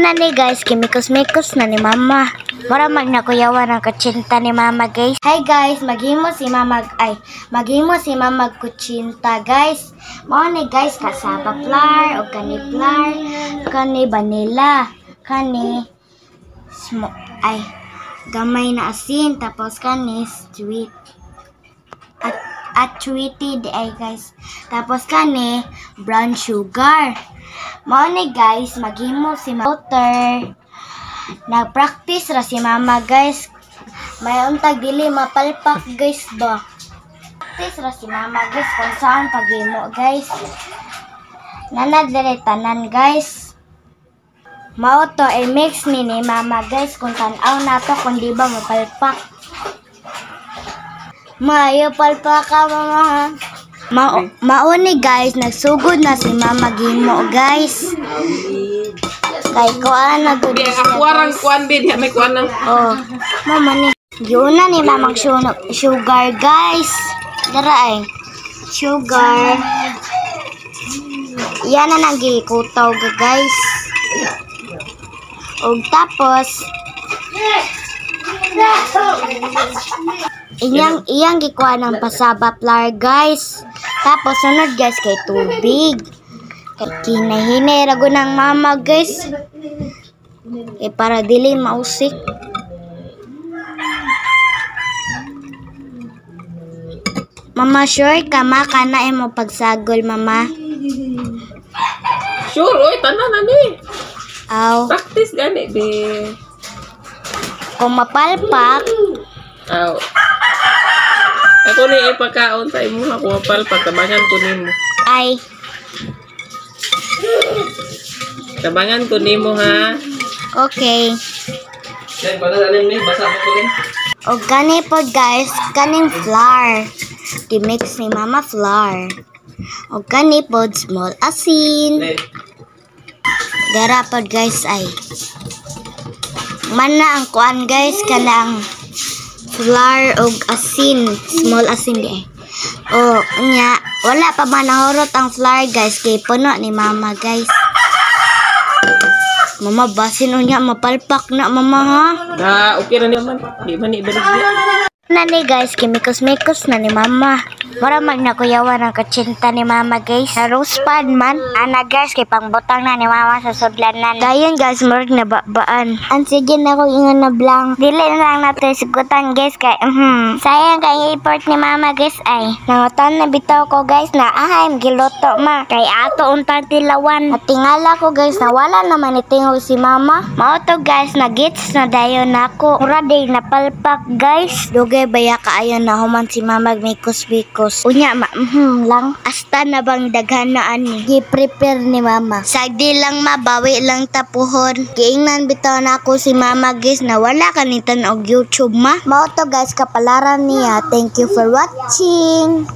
Na ni guys, kimikos-mikos na ni mama. Mura magnakuyawan ang kutsinta ni mama guys. Hi guys, maghimo si mama kutsinta guys. Mao ni guys kasaba flour o kani vanilla, kani gamay na asin, tapos kani sweet. At sweetie di ay guys. Tapos kani brown sugar. Mao ni guys, maghimo si butter. Nag-practice ra si mama guys. May untag dili mapalpak guys ba. Practice ra si mama guys kung saan paghimo guys. Nanad diri tanan guys. Mao to i-mix ni mama guys kung tan-aw nato kung di ba mapalpak. Mayo palpak ka mama. Mauni guys, nagsugod na si mama gimo guys. Kay kuan na gud. Ako arang kuan bid, may kuan na. Oh, mama ni. Giuna ni mamang sugar guys. Dara ay. Sugar. Yan na nang gikutaw guys. Og tapos iyang gikuha ng pasaba flour guys. Tapos sunod guys kay tubig. Kinahinay rago ng mama guys. Para dili mausik. Mama sure ka makana mo pagsagol mama. Sure, oy tanan na ni. Aw. Practice gani be. Kung mapalpak. Aw. Ako ni ipakaon sa imo ako mapalpak tabangan ko nimo. Ay. Tabangan ko nimo ha. Okay. Then para dalim ni basa mo ko din. O gani po guys, kaning flour. Di-mix ni mama flour. O gani po small asin. Dara po guys ay. Mana ang kuan guys kanang flour o asin, small asin di. O nya, wala pa man nahurot ang flour guys kay puno ni mama guys. Mama basin unya mapalpak na mama ha. Okay ra ni man. Di man ibalik. Na ni guys, kimikos-mikos na ni mama. Mura magnakuyawan ang kutsinta ni mama guys. Sa roast pan man. Ana guys, kay pangbutang na ni mama sa sudlanan. Dayon guys, murag na babaan. Ang sige na ko ingon na blank. Dili na lang natin sigutan guys kay sayang kay import ni mama guys ay. Nangutan na bitaw ko guys na ahem giluto ma. Kay ato untang tilawan. At tingala ko guys na wala naman itingog si mama. Mao to guys, nagits na dayon nako. Mura day napalpak guys. Dugay baya kaayo na human si mama mikos-mikos. Unya lang. Asta na bang daghan na ani. Gi-prepare ni mama. Sagdi lang mabawi lang tapuhon. Giingnan bitaw na ako si mama guys na wala kanitan og YouTube ma. Mao to guys kapalaran niya. Thank you for watching.